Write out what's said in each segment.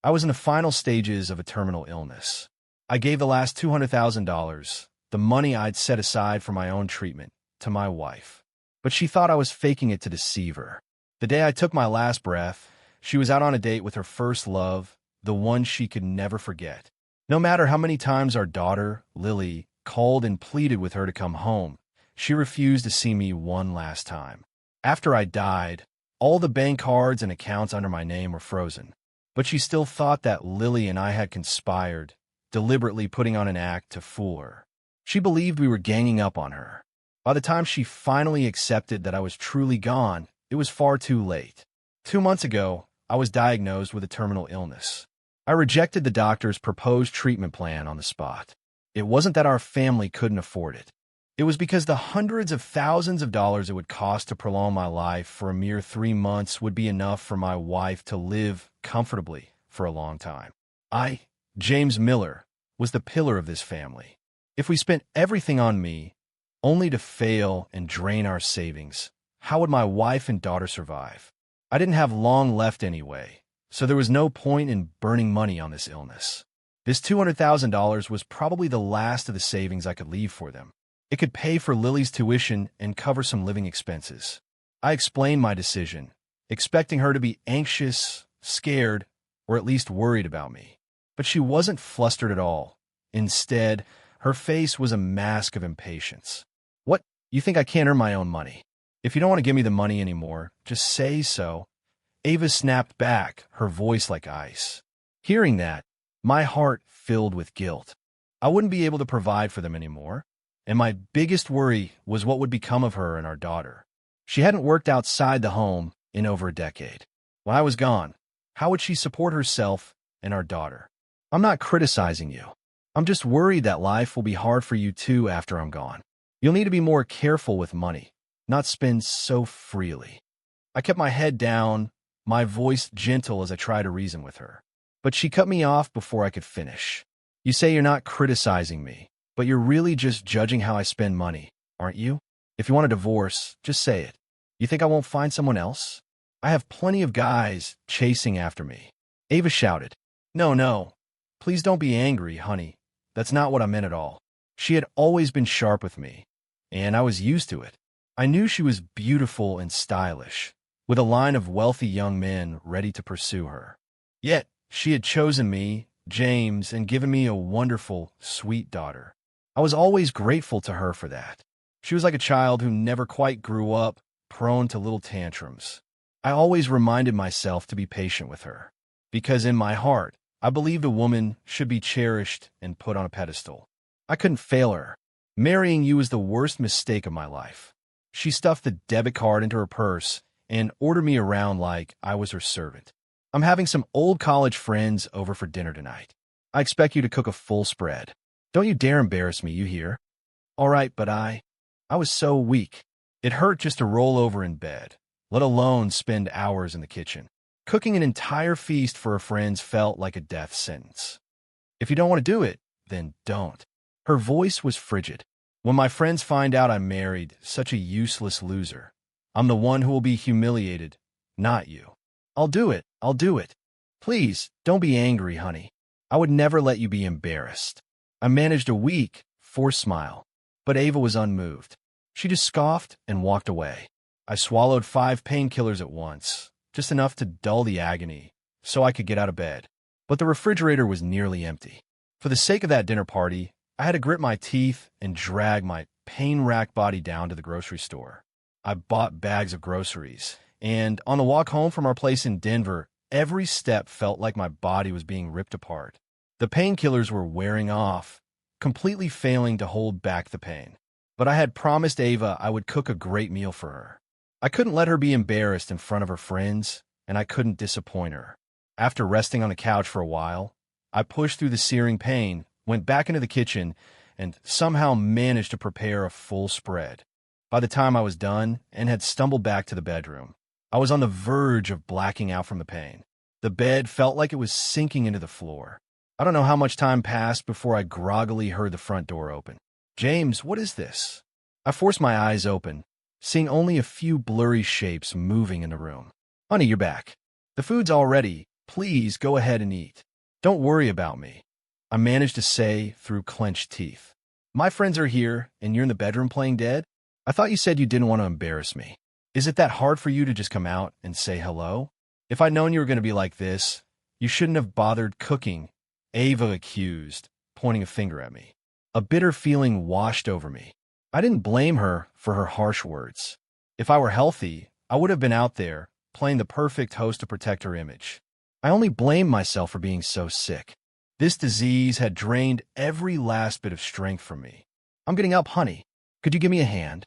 I was in the final stages of a terminal illness. I gave the last $200,000, the money I'd set aside for my own treatment, to my wife. But she thought I was faking it to deceive her. The day I took my last breath, she was out on a date with her first love, the one she could never forget. No matter how many times our daughter, Lily, called and pleaded with her to come home, she refused to see me one last time. After I died, all the bank cards and accounts under my name were frozen. But she still thought that Lily and I had conspired, deliberately putting on an act to fool her. She believed we were ganging up on her. By the time she finally accepted that I was truly gone, it was far too late. 2 months ago, I was diagnosed with a terminal illness. I rejected the doctor's proposed treatment plan on the spot. It wasn't that our family couldn't afford it. It was because the hundreds of thousands of dollars it would cost to prolong my life for a mere 3 months would be enough for my wife to live comfortably for a long time. I, James Miller, was the pillar of this family. If we spent everything on me, only to fail and drain our savings, how would my wife and daughter survive? I didn't have long left anyway, so there was no point in burning money on this illness. This $200,000 was probably the last of the savings I could leave for them. It could pay for Lily's tuition and cover some living expenses. I explained my decision, expecting her to be anxious, scared, or at least worried about me. But she wasn't flustered at all. Instead, her face was a mask of impatience. What? You think I can't earn my own money? If you don't want to give me the money anymore, just say so. Ava snapped back, her voice like ice. Hearing that, my heart filled with guilt. I wouldn't be able to provide for them anymore, and my biggest worry was what would become of her and our daughter. She hadn't worked outside the home in over a decade. When I was gone, how would she support herself and our daughter? I'm not criticizing you. I'm just worried that life will be hard for you too after I'm gone. You'll need to be more careful with money, not spend so freely. I kept my head down, my voice gentle as I tried to reason with her. But she cut me off before I could finish. You say you're not criticizing me, but you're really just judging how I spend money, aren't you? If you want a divorce, just say it. You think I won't find someone else? I have plenty of guys chasing after me. Ava shouted. No. Please don't be angry, honey. That's not what I meant at all. She had always been sharp with me, and I was used to it. I knew she was beautiful and stylish, with a line of wealthy young men ready to pursue her. Yet, she had chosen me, James, and given me a wonderful, sweet daughter. I was always grateful to her for that. She was like a child who never quite grew up, prone to little tantrums. I always reminded myself to be patient with her, because in my heart, I believed a woman should be cherished and put on a pedestal. I couldn't fail her. Marrying you was the worst mistake of my life. She stuffed the debit card into her purse and ordered me around like I was her servant. I'm having some old college friends over for dinner tonight. I expect you to cook a full spread. Don't you dare embarrass me, you hear? All right, but I was so weak. It hurt just to roll over in bed, let alone spend hours in the kitchen. Cooking an entire feast for her friends felt like a death sentence. If you don't want to do it, then don't. Her voice was frigid. When my friends find out I'm married, such a useless loser, I'm the one who will be humiliated, not you. I'll do it. Please, don't be angry, honey. I would never let you be embarrassed. I managed a weak, forced smile, but Ava was unmoved. She just scoffed and walked away. I swallowed 5 painkillers at once, just enough to dull the agony, so I could get out of bed. But the refrigerator was nearly empty. For the sake of that dinner party, I had to grit my teeth and drag my pain-racked body down to the grocery store. I bought bags of groceries, and on the walk home from our place in Denver, every step felt like my body was being ripped apart. The painkillers were wearing off, completely failing to hold back the pain. But I had promised Ava I would cook a great meal for her. I couldn't let her be embarrassed in front of her friends, and I couldn't disappoint her. After resting on the couch for a while, I pushed through the searing pain, went back into the kitchen, and somehow managed to prepare a full spread. By the time I was done and had stumbled back to the bedroom, I was on the verge of blacking out from the pain. The bed felt like it was sinking into the floor. I don't know how much time passed before I groggily heard the front door open. James, what is this? I forced my eyes open, seeing only a few blurry shapes moving in the room. Honey, you're back. The food's all ready, Please go ahead and eat. Don't worry about me, I managed to say through clenched teeth. My friends are here, and you're in the bedroom playing dead? I thought you said you didn't want to embarrass me. Is it that hard for you to just come out and say hello? If I'd known you were going to be like this, you shouldn't have bothered cooking, Ava accused, pointing a finger at me. A bitter feeling washed over me. I didn't blame her for her harsh words. If I were healthy, I would have been out there, playing the perfect host to protect her image. I only blamed myself for being so sick. This disease had drained every last bit of strength from me. I'm getting up, honey. Could you give me a hand?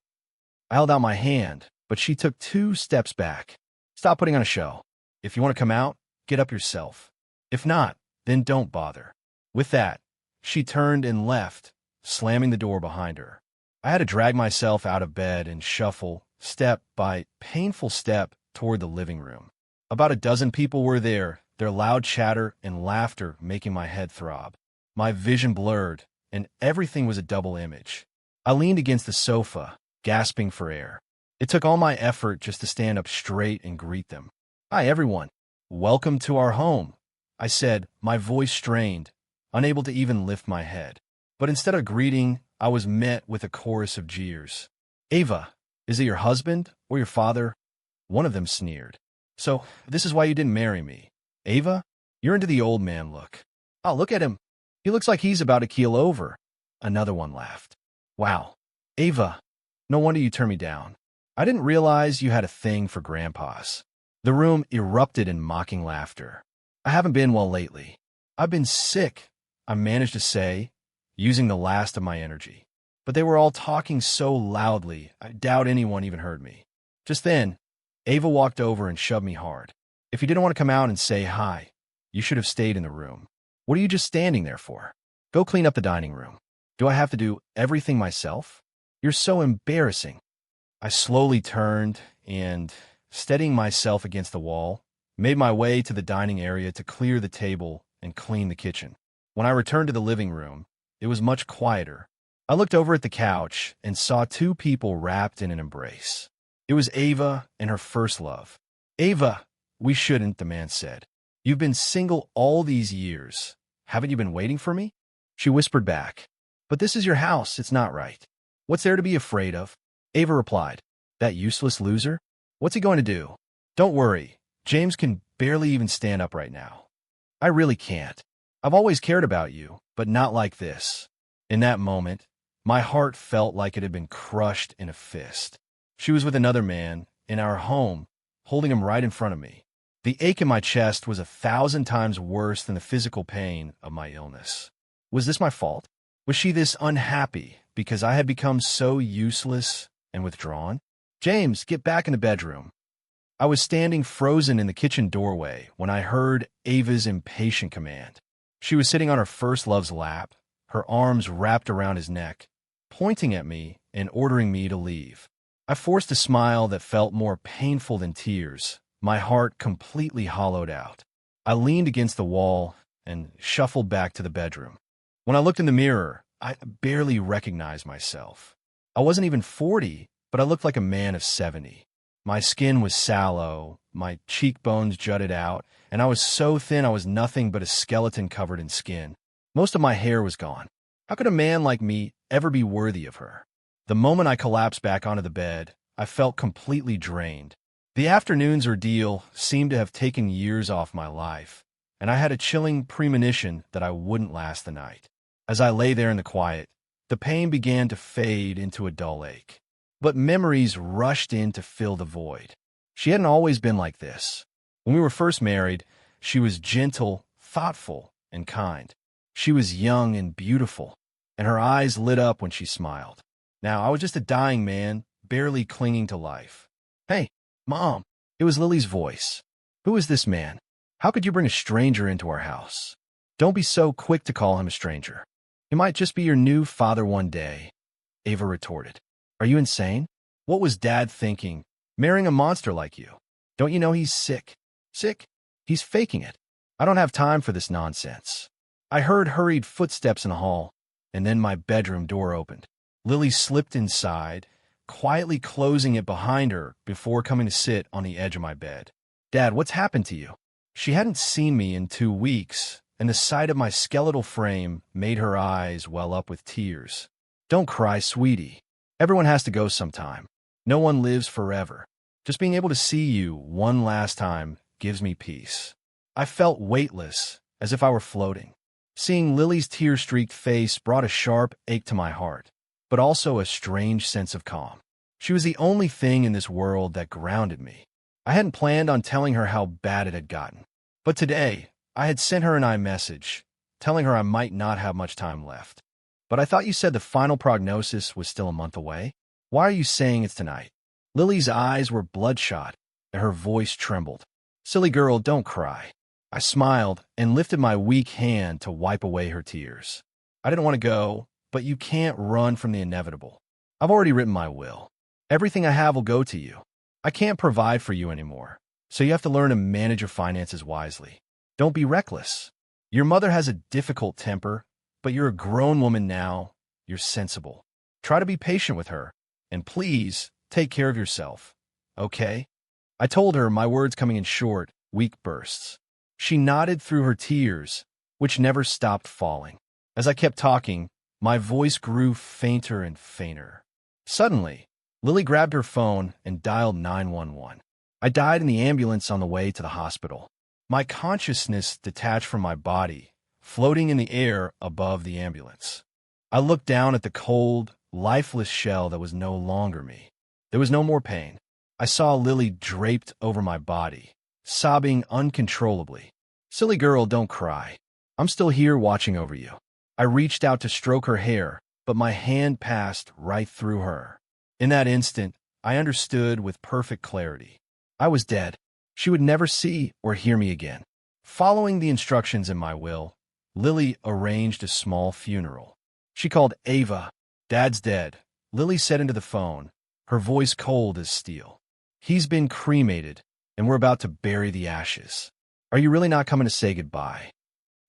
I held out my hand, but she took 2 steps back. Stop putting on a show. If you want to come out, get up yourself. If not, then don't bother. With that, she turned and left, slamming the door behind her. I had to drag myself out of bed and shuffle, step by painful step, toward the living room. About a dozen people were there, their loud chatter and laughter making my head throb. My vision blurred, and everything was a double image. I leaned against the sofa, gasping for air. It took all my effort just to stand up straight and greet them. Hi, everyone. Welcome to our home, I said, my voice strained, unable to even lift my head. But instead of greeting, I was met with a chorus of jeers. Ava, is it your husband or your father? One of them sneered. So, this is why you didn't marry me. Ava, you're into the old man look. Oh, look at him. He looks like he's about to keel over. Another one laughed. Wow. Ava, no wonder you turned me down. I didn't realize you had a thing for grandpas. The room erupted in mocking laughter. I haven't been well lately. I've been sick, I managed to say, using the last of my energy. But they were all talking so loudly, I doubt anyone even heard me. Just then, Ava walked over and shoved me hard. If you didn't want to come out and say hi, you should have stayed in the room. What are you just standing there for? Go clean up the dining room. Do I have to do everything myself? You're so embarrassing. I slowly turned and, steadying myself against the wall, made my way to the dining area to clear the table and clean the kitchen. When I returned to the living room, it was much quieter. I looked over at the couch and saw 2 people wrapped in an embrace. It was Ava and her first love. Ava, we shouldn't, the man said. You've been single all these years. Haven't you been waiting for me? She whispered back. But this is your house, it's not right. What's there to be afraid of? Ava replied. That useless loser? What's he going to do? Don't worry, James can barely even stand up right now. I really can't. I've always cared about you, but not like this. In that moment, my heart felt like it had been crushed in a fist. She was with another man, in our home, holding him right in front of me. The ache in my chest was 1,000 times worse than the physical pain of my illness. Was this my fault? Was she this unhappy because I had become so useless and withdrawn? James, get back in the bedroom. I was standing frozen in the kitchen doorway when I heard Ava's impatient command. She was sitting on her first love's lap, her arms wrapped around his neck, pointing at me and ordering me to leave. I forced a smile that felt more painful than tears, my heart completely hollowed out. I leaned against the wall and shuffled back to the bedroom. When I looked in the mirror, I barely recognized myself. I wasn't even 40, but I looked like a man of 70. My skin was sallow, my cheekbones jutted out, and I was so thin I was nothing but a skeleton covered in skin. Most of my hair was gone. How could a man like me ever be worthy of her? The moment I collapsed back onto the bed, I felt completely drained. The afternoon's ordeal seemed to have taken years off my life, and I had a chilling premonition that I wouldn't last the night. As I lay there in the quiet, the pain began to fade into a dull ache. But memories rushed in to fill the void. She hadn't always been like this. When we were first married, she was gentle, thoughtful, and kind. She was young and beautiful, and her eyes lit up when she smiled. Now, I was just a dying man, barely clinging to life. Hey, Mom, it was Lily's voice. Who is this man? How could you bring a stranger into our house? Don't be so quick to call him a stranger. He might just be your new father one day, Ava retorted. Are you insane? What was Dad thinking, marrying a monster like you? Don't you know he's sick? Sick? He's faking it. I don't have time for this nonsense. I heard hurried footsteps in the hall, and then my bedroom door opened. Lily slipped inside, quietly closing it behind her before coming to sit on the edge of my bed. Dad, what's happened to you? She hadn't seen me in 2 weeks, and the sight of my skeletal frame made her eyes well up with tears. Don't cry, sweetie. Everyone has to go sometime. No one lives forever. Just being able to see you one last time gives me peace. I felt weightless, as if I were floating. Seeing Lily's tear-streaked face brought a sharp ache to my heart, but also a strange sense of calm. She was the only thing in this world that grounded me. I hadn't planned on telling her how bad it had gotten, but today I had sent her an iMessage, telling her I might not have much time left. But I thought you said the final prognosis was still a month away? Why are you saying it's tonight? Lily's eyes were bloodshot, and her voice trembled. Silly girl, don't cry. I smiled and lifted my weak hand to wipe away her tears. I didn't want to go, but you can't run from the inevitable. I've already written my will. Everything I have will go to you. I can't provide for you anymore, so you have to learn to manage your finances wisely. Don't be reckless. Your mother has a difficult temper, but you're a grown woman now. You're sensible. Try to be patient with her, and please take care of yourself, okay? I told her, my words coming in short, weak bursts. She nodded through her tears, which never stopped falling. As I kept talking, my voice grew fainter and fainter. Suddenly, Lily grabbed her phone and dialed 911. I died in the ambulance on the way to the hospital. My consciousness detached from my body, floating in the air above the ambulance. I looked down at the cold, lifeless shell that was no longer me. There was no more pain. I saw Lily draped over my body, sobbing uncontrollably. Silly girl, don't cry. I'm still here watching over you. I reached out to stroke her hair, but my hand passed right through her. In that instant, I understood with perfect clarity. I was dead. She would never see or hear me again. Following the instructions in my will, Lily arranged a small funeral. She called Ava. Dad's dead, Lily said into the phone, her voice cold as steel. He's been cremated, and we're about to bury the ashes. Are you really not coming to say goodbye?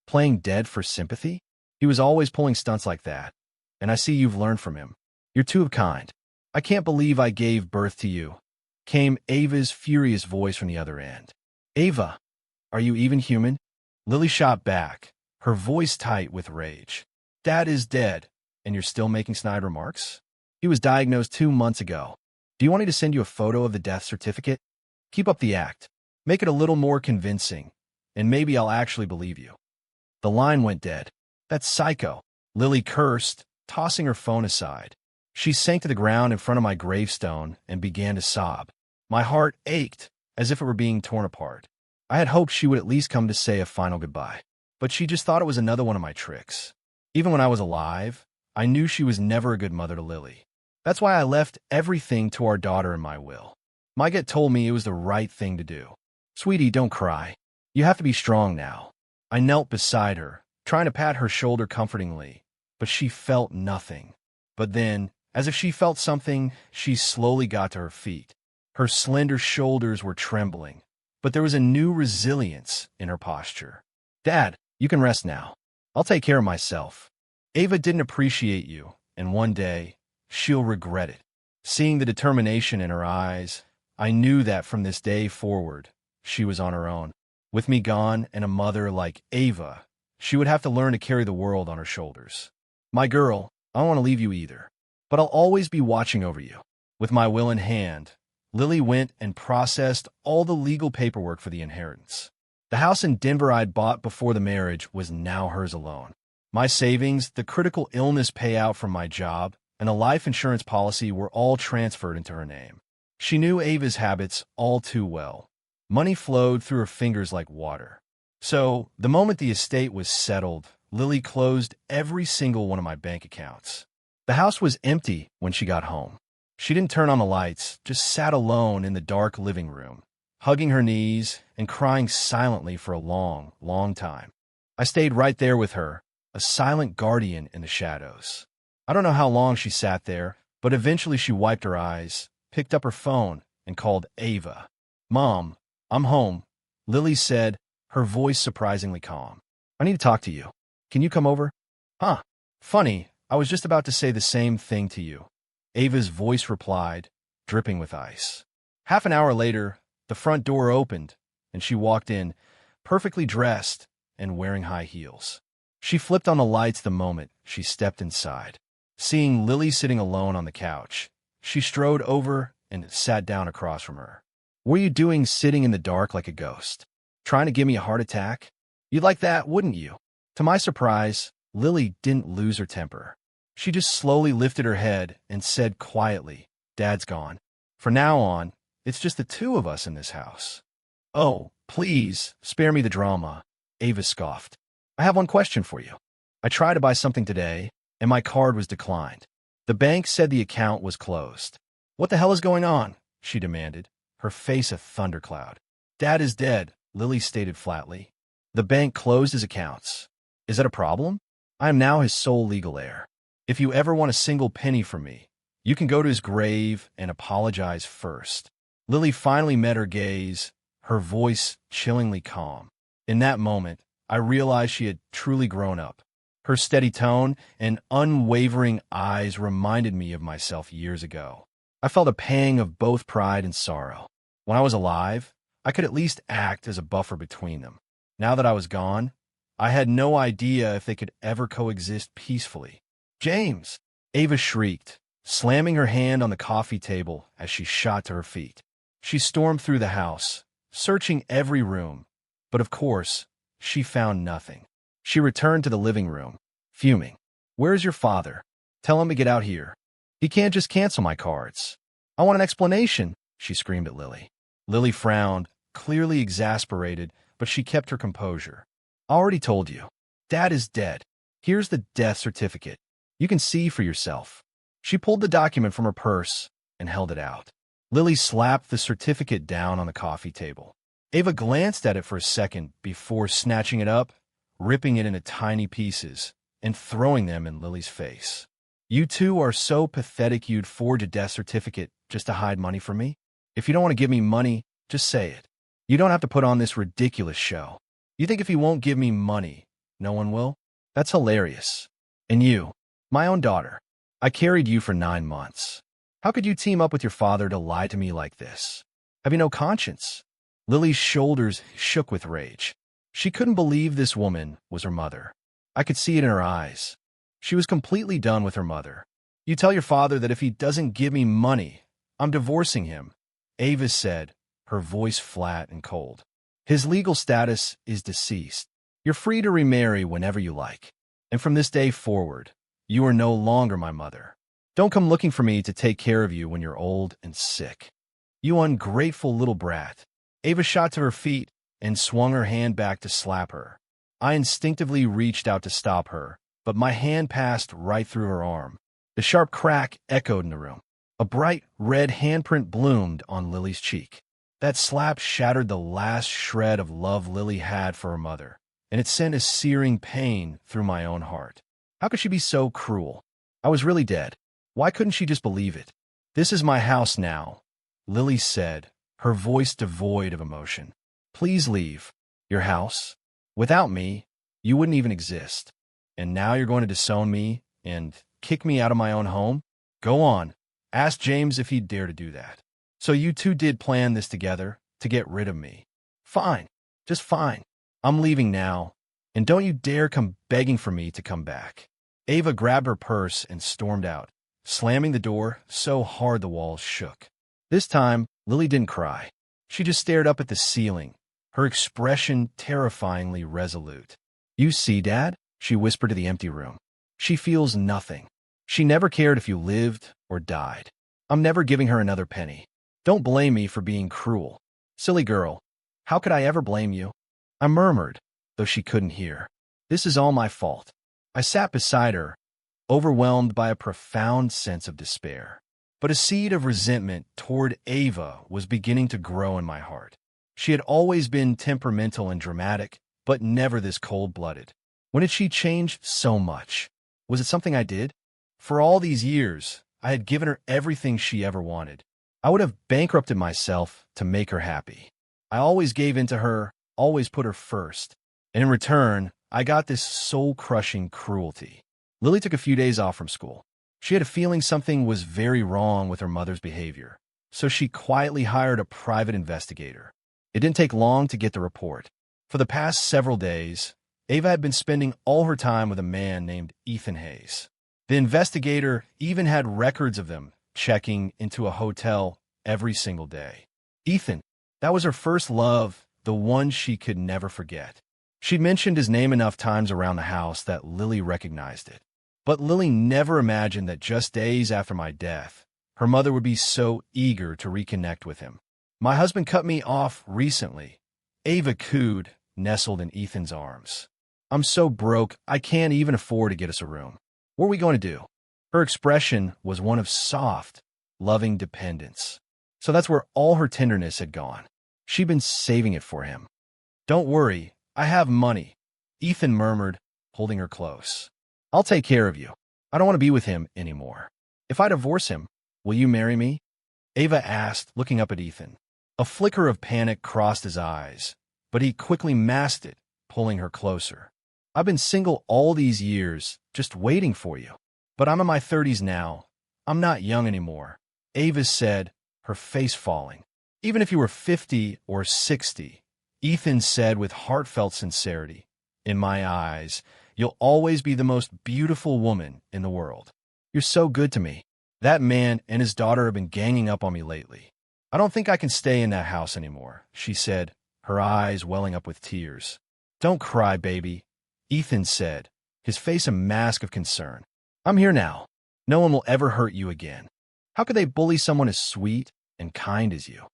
Playing dead for sympathy? He was always pulling stunts like that, and I see you've learned from him. You're too kind. I can't believe I gave birth to you, came Ava's furious voice from the other end. Ava, are you even human? Lily shot back, her voice tight with rage. Dad is dead, and you're still making snide remarks? He was diagnosed 2 months ago. Do you want me to send you a photo of the death certificate? Keep up the act. Make it a little more convincing, and maybe I'll actually believe you. The line went dead. That's psycho, Lily cursed, tossing her phone aside. She sank to the ground in front of my gravestone and began to sob. My heart ached, as if it were being torn apart. I had hoped she would at least come to say a final goodbye, but she just thought it was another one of my tricks. Even when I was alive, I knew she was never a good mother to Lily. That's why I left everything to our daughter in my will. My gut told me it was the right thing to do. Sweetie, don't cry. You have to be strong now. I knelt beside her, trying to pat her shoulder comfortingly, but she felt nothing. But then, as if she felt something, she slowly got to her feet. Her slender shoulders were trembling, but there was a new resilience in her posture. Dad, you can rest now. I'll take care of myself. Ava didn't appreciate you, and one day, she'll regret it. Seeing the determination in her eyes, I knew that from this day forward, she was on her own. With me gone and a mother like Ava, she would have to learn to carry the world on her shoulders. My girl, I don't want to leave you either, but I'll always be watching over you. With my will in hand, Lily went and processed all the legal paperwork for the inheritance. The house in Denver I'd bought before the marriage was now hers alone. My savings, the critical illness payout from my job, and a life insurance policy were all transferred into her name. She knew Ava's habits all too well. Money flowed through her fingers like water. So, the moment the estate was settled, Lily closed every single one of my bank accounts. The house was empty when she got home. She didn't turn on the lights, just sat alone in the dark living room, hugging her knees and crying silently for a long, long time. I stayed right there with her, a silent guardian in the shadows. I don't know how long she sat there, but eventually she wiped her eyes, picked up her phone, and called Ava. Mom, I'm home, Lily said, her voice surprisingly calm. I need to talk to you. Can you come over? Huh. Funny, I was just about to say the same thing to you. Ava's voice replied, dripping with ice. Half an hour later, the front door opened, and she walked in, perfectly dressed and wearing high heels. She flipped on the lights the moment she stepped inside. Seeing Lily sitting alone on the couch, she strode over and sat down across from her. "What are you doing sitting in the dark like a ghost? Trying to give me a heart attack? You'd like that, wouldn't you?" To my surprise, Lily didn't lose her temper. She just slowly lifted her head and said quietly, "Dad's gone. From now on, it's just the two of us in this house." "Oh, please, spare me the drama," Ava scoffed. "I have one question for you. I tried to buy something today, and my card was declined. The bank said the account was closed." "What the hell is going on?" she demanded, her face a thundercloud. "Dad is dead," Lily stated flatly. "The bank closed his accounts. Is that a problem? I am now his sole legal heir. If you ever want a single penny from me, you can go to his grave and apologize first." Lily finally met her gaze, her voice chillingly calm. In that moment, I realized she had truly grown up. Her steady tone and unwavering eyes reminded me of myself years ago. I felt a pang of both pride and sorrow. When I was alive, I could at least act as a buffer between them. Now that I was gone, I had no idea if they could ever coexist peacefully. "James!" Ava shrieked, slamming her hand on the coffee table as she shot to her feet. She stormed through the house, searching every room, but of course, she found nothing. She returned to the living room, fuming. "Where's your father? Tell him to get out here. He can't just cancel my cards. I want an explanation," she screamed at Lily. Lily frowned, clearly exasperated, but she kept her composure. "I already told you. Dad is dead. Here's the death certificate. You can see for yourself." She pulled the document from her purse and held it out. Lily slapped the certificate down on the coffee table. Ava glanced at it for a second before snatching it up, ripping it into tiny pieces, and throwing them in Lily's face. "You two are so pathetic you'd forge a death certificate just to hide money from me? If you don't want to give me money, just say it. You don't have to put on this ridiculous show. You think if you won't give me money, no one will? That's hilarious. And you, my own daughter, I carried you for 9 months. How could you team up with your father to lie to me like this? Have you no conscience?" Lily's shoulders shook with rage. She couldn't believe this woman was her mother. I could see it in her eyes. She was completely done with her mother. "You tell your father that if he doesn't give me money, I'm divorcing him," Ava said, her voice flat and cold. "His legal status is deceased. You're free to remarry whenever you like. And from this day forward, you are no longer my mother. Don't come looking for me to take care of you when you're old and sick. You ungrateful little brat." Ava shot to her feet and swung her hand back to slap her. I instinctively reached out to stop her, but my hand passed right through her arm. The sharp crack echoed in the room. A bright red handprint bloomed on Lily's cheek. That slap shattered the last shred of love Lily had for her mother, and it sent a searing pain through my own heart. How could she be so cruel? I was really dead. Why couldn't she just believe it? "This is my house now," Lily said, her voice devoid of emotion. "Please leave. Your house? Without me, you wouldn't even exist. And now you're going to disown me and kick me out of my own home? Go on. Ask James if he'd dare to do that. So you two did plan this together to get rid of me. Fine. Just fine. I'm leaving now. And don't you dare come begging for me to come back." Ava grabbed her purse and stormed out, slamming the door so hard the walls shook. This time, Lily didn't cry. She just stared up at the ceiling, her expression terrifyingly resolute. "You see, Dad?" she whispered to the empty room. "She feels nothing. She never cared if you lived or died. I'm never giving her another penny. Don't blame me for being cruel. Silly girl, how could I ever blame you?" I murmured, though she couldn't hear. "This is all my fault." I sat beside her, overwhelmed by a profound sense of despair. But a seed of resentment toward Ava was beginning to grow in my heart. She had always been temperamental and dramatic, but never this cold-blooded. When did she change so much? Was it something I did? For all these years, I had given her everything she ever wanted. I would have bankrupted myself to make her happy. I always gave in to her, always put her first. And in return, I got this soul-crushing cruelty. Lily took a few days off from school. She had a feeling something was very wrong with her mother's behavior, so she quietly hired a private investigator. It didn't take long to get the report. For the past several days, Ava had been spending all her time with a man named Ethan Hayes. The investigator even had records of them checking into a hotel every single day. Ethan, that was her first love, the one she could never forget. She'd mentioned his name enough times around the house that Lily recognized it. But Lily never imagined that just days after my death, her mother would be so eager to reconnect with him. My husband cut me off recently. Ava cooed, nestled in Ethan's arms. I'm so broke, I can't even afford to get us a room. What are we going to do? Her expression was one of soft, loving dependence. So that's where all her tenderness had gone. She'd been saving it for him. Don't worry, I have money, Ethan murmured, holding her close. I'll take care of you. I don't want to be with him anymore. If I divorce him, will you marry me? Ava asked, looking up at Ethan. A flicker of panic crossed his eyes, but he quickly masked it, pulling her closer. I've been single all these years, just waiting for you. But I'm in my 30s now. I'm not young anymore, Ava said, her face falling. Even if you were 50 or 60, Ethan said with heartfelt sincerity, in my eyes, you'll always be the most beautiful woman in the world. You're so good to me. That man and his daughter have been ganging up on me lately. I don't think I can stay in that house anymore, she said, her eyes welling up with tears. Don't cry, baby, Ethan said, his face a mask of concern. I'm here now. No one will ever hurt you again. How could they bully someone as sweet and kind as you?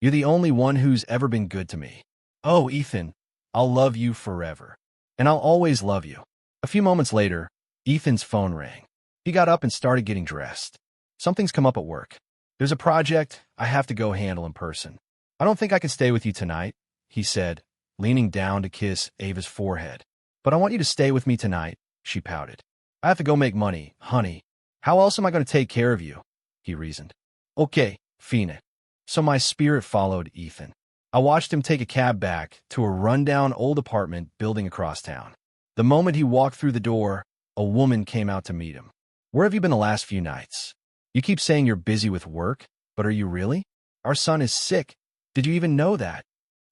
You're the only one who's ever been good to me. Oh, Ethan, I'll love you forever. And I'll always love you. A few moments later, Ethan's phone rang. He got up and started getting dressed. Something's come up at work. There's a project I have to go handle in person. I don't think I can stay with you tonight, he said, leaning down to kiss Ava's forehead. But I want you to stay with me tonight, she pouted. I have to go make money, honey. How else am I going to take care of you? He reasoned. Okay, fine. So my spirit followed Ethan. I watched him take a cab back to a rundown old apartment building across town. The moment he walked through the door, a woman came out to meet him. Where have you been the last few nights? You keep saying you're busy with work, but are you really? Our son is sick. Did you even know that?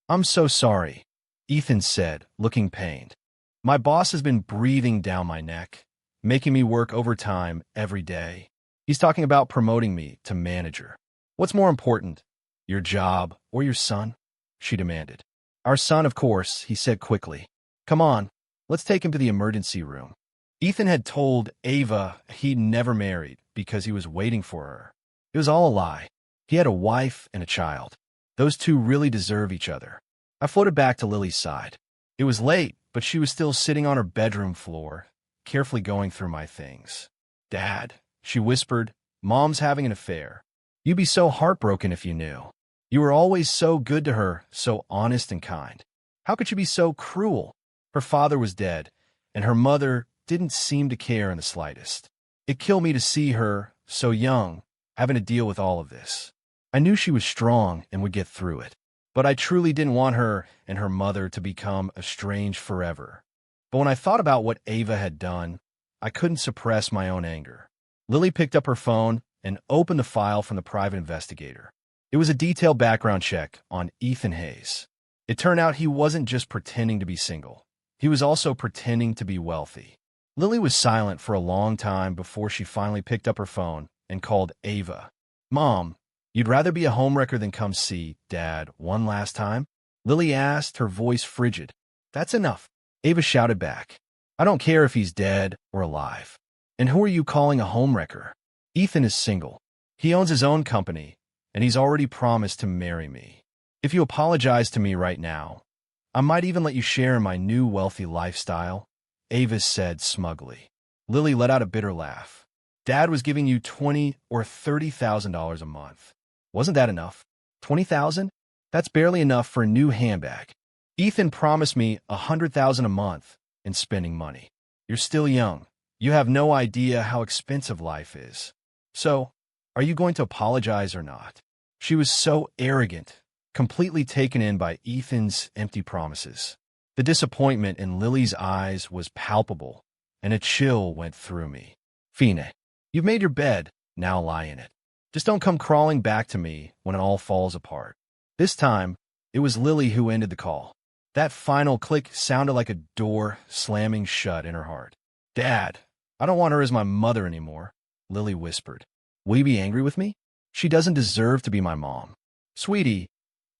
I'm so sorry, Ethan said, looking pained. My boss has been breathing down my neck, making me work overtime every day. He's talking about promoting me to manager. What's more important, your job or your son? She demanded. Our son, of course, he said quickly. Come on, let's take him to the emergency room. Ethan had told Ava he'd never married because he was waiting for her. It was all a lie. He had a wife and a child. Those two really deserve each other. I floated back to Lily's side. It was late, but she was still sitting on her bedroom floor, carefully going through my things. Dad, she whispered, Mom's having an affair. You'd be so heartbroken if you knew. You were always so good to her, so honest and kind. How could you be so cruel? Her father was dead, and her mother didn't seem to care in the slightest. It killed me to see her, so young, having to deal with all of this. I knew she was strong and would get through it, but I truly didn't want her and her mother to become estranged forever. But when I thought about what Ava had done, I couldn't suppress my own anger. Lily picked up her phone and opened the file from the private investigator. It was a detailed background check on Ethan Hayes. It turned out he wasn't just pretending to be single. He was also pretending to be wealthy. Lily was silent for a long time before she finally picked up her phone and called Ava. Mom, you'd rather be a homewrecker than come see Dad one last time? Lily asked, her voice frigid. That's enough, Ava shouted back. I don't care if he's dead or alive. And who are you calling a homewrecker? Ethan is single. He owns his own company, and he's already promised to marry me. If you apologize to me right now, I might even let you share in my new wealthy lifestyle, Ava said smugly. Lily let out a bitter laugh. Dad was giving you $20,000 or $30,000 a month. Wasn't that enough? $20,000? That's barely enough for a new handbag. Ethan promised me $100,000 a month in spending money. You're still young. You have no idea how expensive life is. So, are you going to apologize or not? She was so arrogant, completely taken in by Ethan's empty promises. The disappointment in Lily's eyes was palpable, and a chill went through me. Fine, you've made your bed, now lie in it. Just don't come crawling back to me when it all falls apart. This time, it was Lily who ended the call. That final click sounded like a door slamming shut in her heart. Dad, I don't want her as my mother anymore, Lily whispered. Will you be angry with me? She doesn't deserve to be my mom. Sweetie,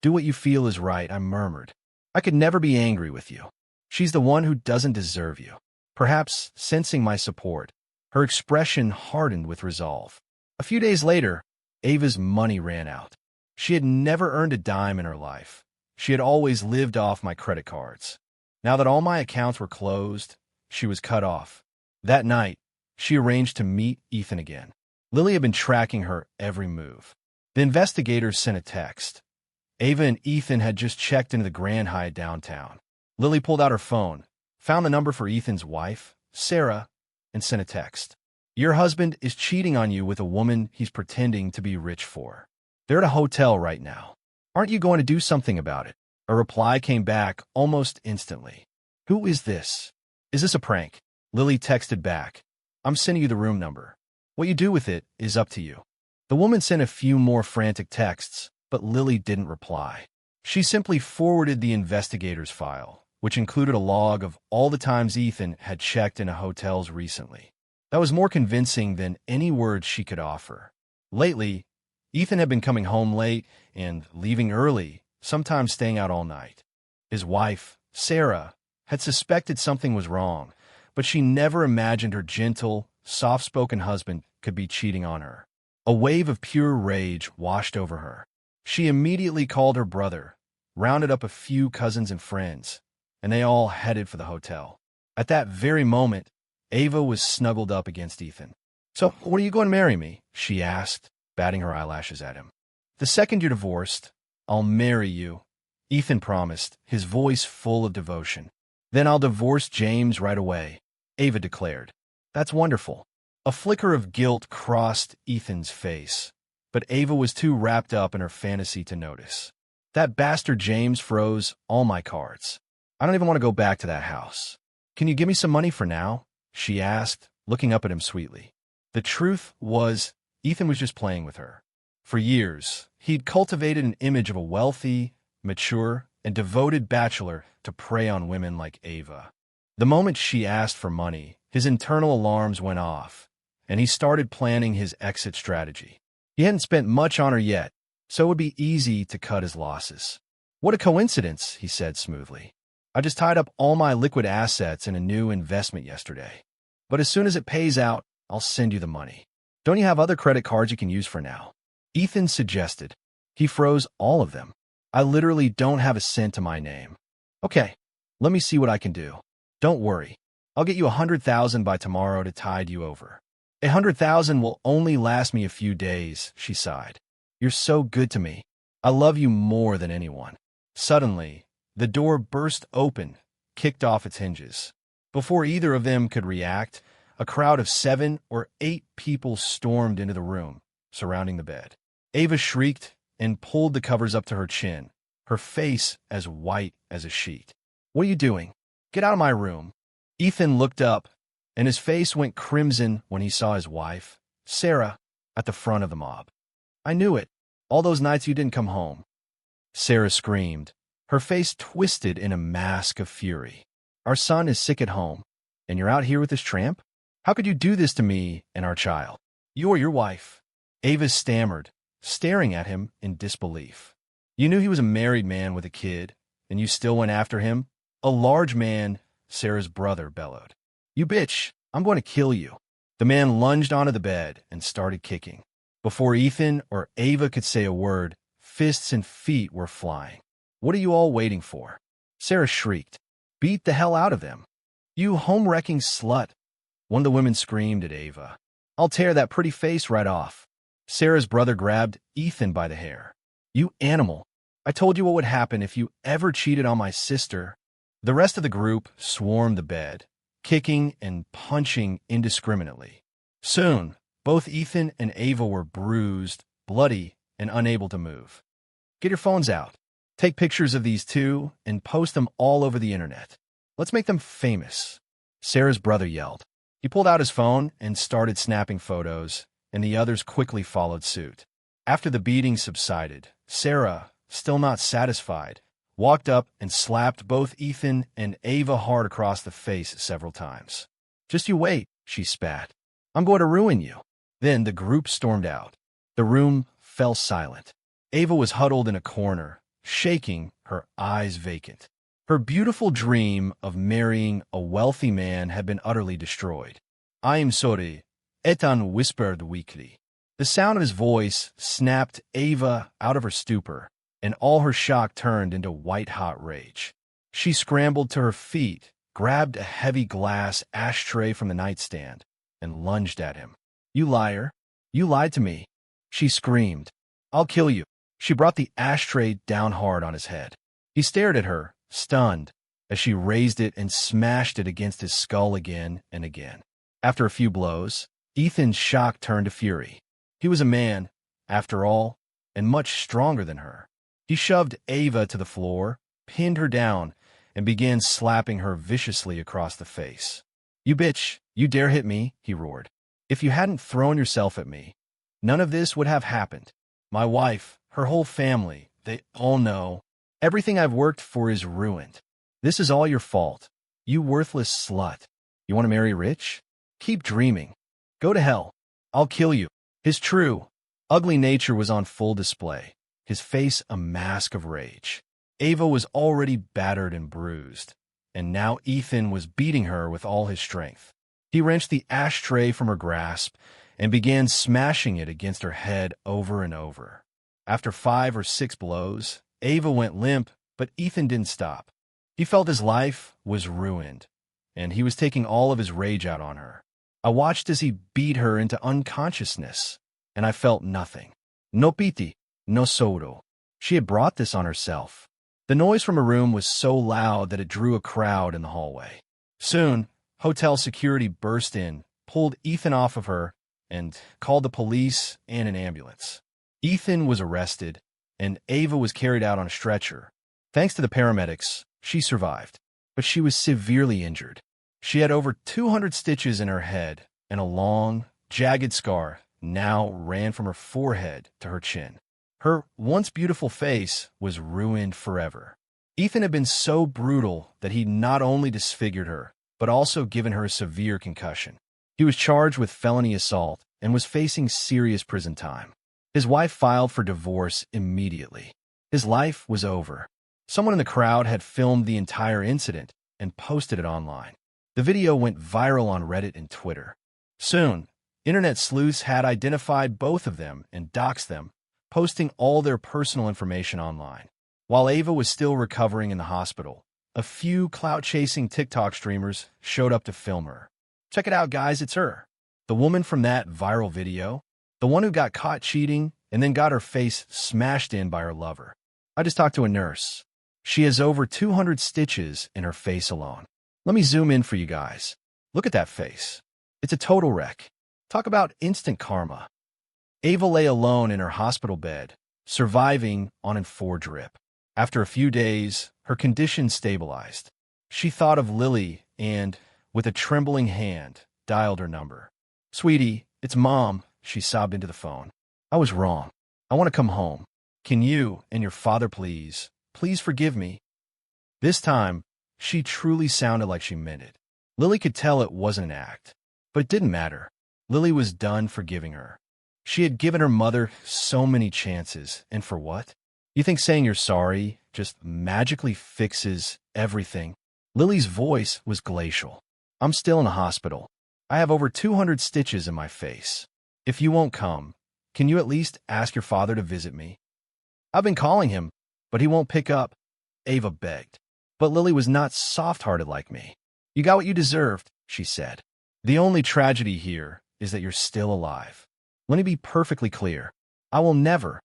do what you feel is right, I murmured. I could never be angry with you. She's the one who doesn't deserve you. Perhaps sensing my support, her expression hardened with resolve. A few days later, Ava's money ran out. She had never earned a dime in her life. She had always lived off my credit cards. Now that all my accounts were closed, she was cut off. That night, she arranged to meet Ethan again. Lily had been tracking her every move. The investigators sent a text. Ava and Ethan had just checked into the Grand Hyatt downtown. Lily pulled out her phone, found the number for Ethan's wife, Sarah, and sent a text. Your husband is cheating on you with a woman he's pretending to be rich for. They're at a hotel right now. Aren't you going to do something about it? A reply came back almost instantly. Who is this? Is this a prank? Lily texted back. I'm sending you the room number. What you do with it is up to you. The woman sent a few more frantic texts, but Lily didn't reply. She simply forwarded the investigator's file, which included a log of all the times Ethan had checked into hotels recently. That was more convincing than any words she could offer. Lately, Ethan had been coming home late and leaving early, sometimes staying out all night. His wife, Sarah, had suspected something was wrong, but she never imagined her gentle, soft-spoken husband could be cheating on her. A wave of pure rage washed over her. She immediately called her brother, rounded up a few cousins and friends, and they all headed for the hotel. At that very moment, Ava was snuggled up against Ethan. So, when are you going to marry me? She asked, batting her eyelashes at him. The second you're divorced, I'll marry you, Ethan promised, his voice full of devotion. Then I'll divorce James right away, Ava declared. That's wonderful. A flicker of guilt crossed Ethan's face, but Ava was too wrapped up in her fantasy to notice. That bastard James froze all my cards. I don't even want to go back to that house. Can you give me some money for now? She asked, looking up at him sweetly. The truth was, Ethan was just playing with her. For years, he'd cultivated an image of a wealthy, mature, and devoted bachelor to prey on women like Ava. The moment she asked for money, his internal alarms went off, and he started planning his exit strategy. He hadn't spent much on her yet, so it would be easy to cut his losses. What a coincidence, he said smoothly. I just tied up all my liquid assets in a new investment yesterday. But as soon as it pays out, I'll send you the money. Don't you have other credit cards you can use for now? Ethan suggested. He froze all of them. I literally don't have a cent to my name. Okay, let me see what I can do. Don't worry. I'll get you 100,000 by tomorrow to tide you over. 100,000 will only last me a few days, she sighed. You're so good to me. I love you more than anyone. Suddenly, the door burst open, kicked off its hinges. Before either of them could react, a crowd of 7 or 8 people stormed into the room, surrounding the bed. Ava shrieked and pulled the covers up to her chin, her face as white as a sheet. What are you doing? Get out of my room. Ethan looked up, and his face went crimson when he saw his wife, Sarah, at the front of the mob. I knew it. All those nights you didn't come home. Sarah screamed, her face twisted in a mask of fury. Our son is sick at home, and you're out here with this tramp? How could you do this to me and our child? You're your wife. Ava stammered, staring at him in disbelief. You knew he was a married man with a kid, and you still went after him? A large man, Sarah's brother bellowed. You bitch, I'm going to kill you. The man lunged onto the bed and started kicking. Before Ethan or Ava could say a word, fists and feet were flying. What are you all waiting for? Sarah shrieked. Beat the hell out of them. You home-wrecking slut. One of the women screamed at Ava. I'll tear that pretty face right off. Sarah's brother grabbed Ethan by the hair. You animal. I told you what would happen if you ever cheated on my sister. The rest of the group swarmed the bed, kicking and punching indiscriminately. Soon, both Ethan and Ava were bruised, bloody, and unable to move. Get your phones out. Take pictures of these two and post them all over the internet. Let's make them famous. Sarah's brother yelled. He pulled out his phone and started snapping photos, and the others quickly followed suit. After the beating subsided, Sarah, still not satisfied, walked up and slapped both Ethan and Ava hard across the face several times. "Just you wait," she spat. "I'm going to ruin you." Then the group stormed out. The room fell silent. Ava was huddled in a corner, shaking, her eyes vacant. Her beautiful dream of marrying a wealthy man had been utterly destroyed. "I'm sorry," Ethan whispered weakly. The sound of his voice snapped Ava out of her stupor, and all her shock turned into white-hot rage. She scrambled to her feet, grabbed a heavy glass ashtray from the nightstand, and lunged at him. "You liar! You lied to me!" she screamed. "I'll kill you!" She brought the ashtray down hard on his head. He stared at her, stunned, as she raised it and smashed it against his skull again and again. After a few blows, Ethan's shock turned to fury. He was a man, after all, and much stronger than her. He shoved Ava to the floor, pinned her down, and began slapping her viciously across the face. "You bitch, you dare hit me," he roared. "If you hadn't thrown yourself at me, none of this would have happened. My wife, her whole family, they all know. Everything I've worked for is ruined. This is all your fault. You worthless slut. You want to marry rich? Keep dreaming. Go to hell. I'll kill you." His true, ugly nature was on full display, his face a mask of rage. Ava was already battered and bruised, and now Ethan was beating her with all his strength. He wrenched the ashtray from her grasp and began smashing it against her head over and over. After 5 or 6 blows, Ava went limp, but Ethan didn't stop. He felt his life was ruined, and he was taking all of his rage out on her. I watched as he beat her into unconsciousness, and I felt nothing. No pity, no sorrow. She had brought this on herself. The noise from her room was so loud that it drew a crowd in the hallway. Soon, hotel security burst in, pulled Ethan off of her, and called the police and an ambulance. Ethan was arrested, and Ava was carried out on a stretcher. Thanks to the paramedics, she survived, but she was severely injured. She had over 200 stitches in her head, and a long, jagged scar now ran from her forehead to her chin. Her once beautiful face was ruined forever. Ethan had been so brutal that he not only disfigured her, but also given her a severe concussion. He was charged with felony assault and was facing serious prison time. His wife filed for divorce immediately. His life was over. Someone in the crowd had filmed the entire incident and posted it online. The video went viral on Reddit and Twitter. Soon, internet sleuths had identified both of them and doxed them, posting all their personal information online. While Ava was still recovering in the hospital, a few clout-chasing TikTok streamers showed up to film her. "Check it out, guys, it's her. The woman from that viral video. The one who got caught cheating and then got her face smashed in by her lover. I just talked to a nurse. She has over 200 stitches in her face alone. Let me zoom in for you guys. Look at that face. It's a total wreck. Talk about instant karma." Ava lay alone in her hospital bed, surviving on an 4 drip. After a few days, her condition stabilized. She thought of Lily and, with a trembling hand, dialed her number. "Sweetie, it's Mom," she sobbed into the phone. "I was wrong. I want to come home. Can you and your father please forgive me?" This time, she truly sounded like she meant it. Lily could tell it wasn't an act, but it didn't matter. Lily was done forgiving her. She had given her mother so many chances, and for what? You think saying you're sorry just magically fixes everything? Lily's voice was glacial. "I'm still in the hospital. I have over 200 stitches in my face. If you won't come, can you at least ask your father to visit me? I've been calling him, but he won't pick up," Ava begged. But Lily was not soft-hearted like me. "You got what you deserved," she said. "The only tragedy here is that you're still alive. Let me be perfectly clear. I will never,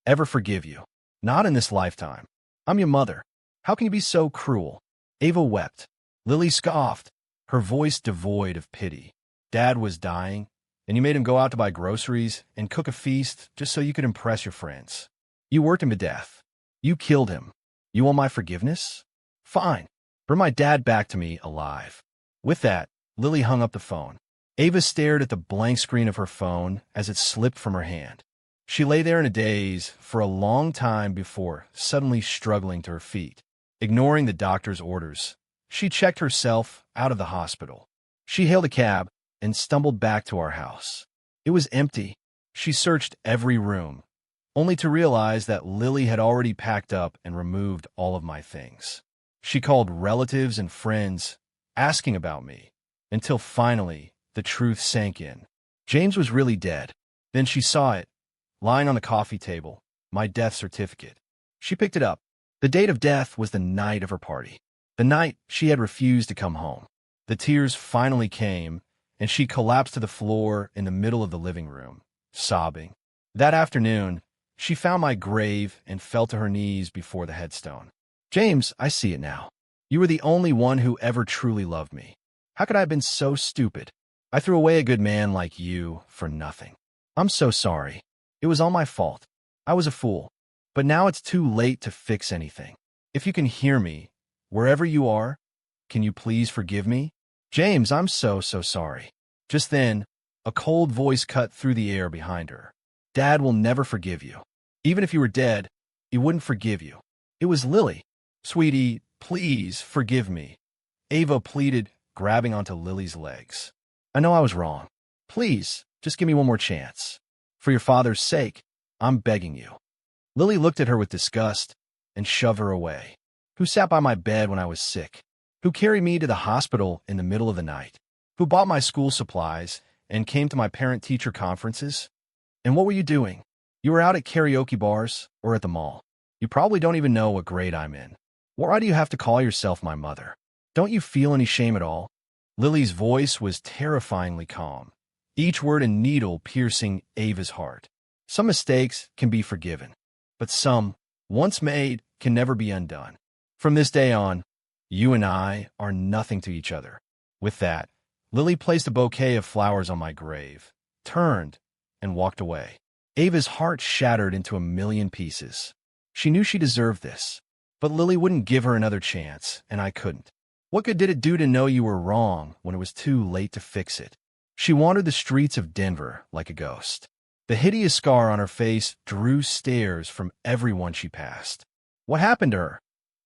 ever forgive you. Not in this lifetime. I'm your mother. How can you be so cruel?" Ava wept. Lily scoffed, her voice devoid of pity. "Dad was dying, and you made him go out to buy groceries and cook a feast just so you could impress your friends. You worked him to death. You killed him. You want my forgiveness? Fine. Bring my dad back to me alive." With that, Lily hung up the phone. Ava stared at the blank screen of her phone as it slipped from her hand. She lay there in a daze for a long time before suddenly struggling to her feet. Ignoring the doctor's orders, she checked herself out of the hospital. She hailed a cab and stumbled back to our house. It was empty. She searched every room, only to realize that Lily had already packed up and removed all of my things. She called relatives and friends, asking about me, until finally the truth sank in. James was really dead. Then she saw it, lying on the coffee table, my death certificate. She picked it up. The date of death was the night of her party, the night she had refused to come home. The tears finally came, and she collapsed to the floor in the middle of the living room, sobbing. That afternoon, she found my grave and fell to her knees before the headstone. James, I see it now. You were the only one who ever truly loved me. How could I have been so stupid? I threw away a good man like you for nothing. I'm so sorry. It was all my fault. I was a fool. But now it's too late to fix anything. If you can hear me, wherever you are, can you please forgive me? James, I'm so sorry. Just then, a cold voice cut through the air behind her. Dad will never forgive you. Even if you were dead, he wouldn't forgive you. It was Lily. Sweetie, please forgive me. Ava pleaded, grabbing onto Lily's legs. I know I was wrong. Please, just give me one more chance. For your father's sake, I'm begging you. Lily looked at her with disgust and shoved her away. Who sat by my bed when I was sick? Who carried me to the hospital in the middle of the night? Who bought my school supplies and came to my parent-teacher conferences? And what were you doing? You were out at karaoke bars or at the mall. You probably don't even know what grade I'm in. Why do you have to call yourself my mother? Don't you feel any shame at all? Lily's voice was terrifyingly calm, each word a needle piercing Ava's heart. Some mistakes can be forgiven, but some, once made, can never be undone. From this day on, you and I are nothing to each other. With that, Lily placed a bouquet of flowers on my grave, turned, and walked away. Ava's heart shattered into a million pieces. She knew she deserved this, but Lily wouldn't give her another chance, and I couldn't. What good did it do to know you were wrong when it was too late to fix it? She wandered the streets of Denver like a ghost. The hideous scar on her face drew stares from everyone she passed. What happened to her?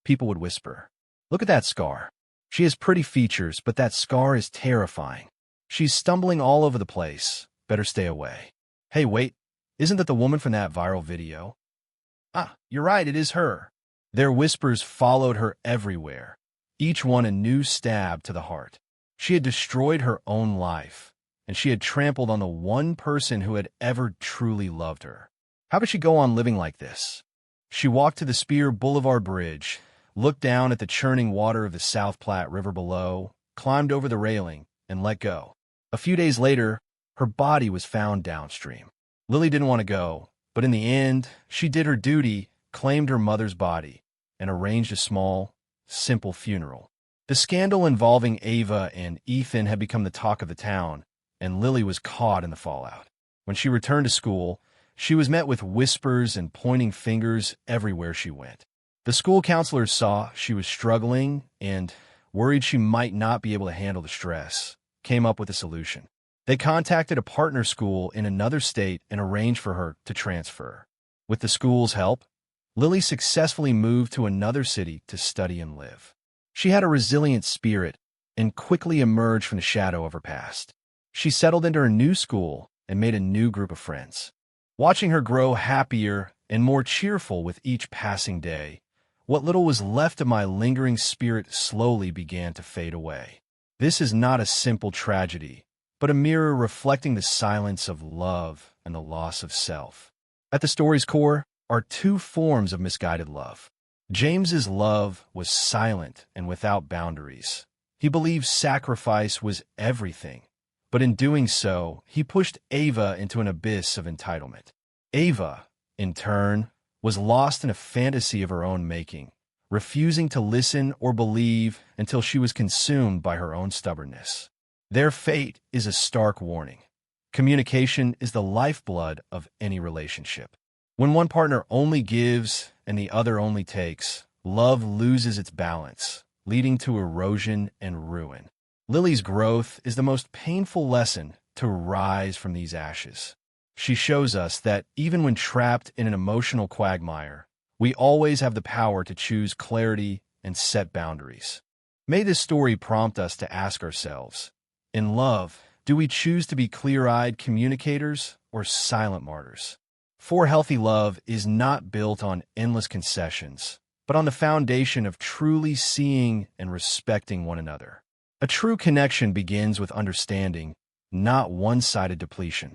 People would whisper. Look at that scar. She has pretty features, but that scar is terrifying. She's stumbling all over the place. Better stay away. Hey, wait. Isn't that the woman from that viral video? Ah, you're right, it is her. Their whispers followed her everywhere, each one a new stab to the heart. She had destroyed her own life, and she had trampled on the one person who had ever truly loved her. How could she go on living like this? She walked to the Spear Boulevard Bridge, looked down at the churning water of the South Platte River below, climbed over the railing, and let go. A few days later, her body was found downstream. Lily didn't want to go, but in the end, she did her duty, claimed her mother's body, and arranged a small, simple funeral. The scandal involving Ava and Ethan had become the talk of the town, and Lily was caught in the fallout. When she returned to school, she was met with whispers and pointing fingers everywhere she went. The school counselors saw she was struggling and, worried she might not be able to handle the stress, came up with a solution. They contacted a partner school in another state and arranged for her to transfer. With the school's help, Lily successfully moved to another city to study and live. She had a resilient spirit and quickly emerged from the shadow of her past. She settled into her new school and made a new group of friends. Watching her grow happier and more cheerful with each passing day, what little was left of my lingering spirit slowly began to fade away. This is not a simple tragedy, but a mirror reflecting the silence of love and the loss of self. At the story's core are two forms of misguided love. James's love was silent and without boundaries. He believed sacrifice was everything, but in doing so, he pushed Ava into an abyss of entitlement. Ava, in turn, was lost in a fantasy of her own making, refusing to listen or believe until she was consumed by her own stubbornness. Their fate is a stark warning. Communication is the lifeblood of any relationship. When one partner only gives and the other only takes, love loses its balance, leading to erosion and ruin. Lily's growth is the most painful lesson to rise from these ashes. She shows us that even when trapped in an emotional quagmire, we always have the power to choose clarity and set boundaries. May this story prompt us to ask ourselves, in love, do we choose to be clear-eyed communicators or silent martyrs? For healthy love is not built on endless concessions, but on the foundation of truly seeing and respecting one another. A true connection begins with understanding, not one-sided depletion.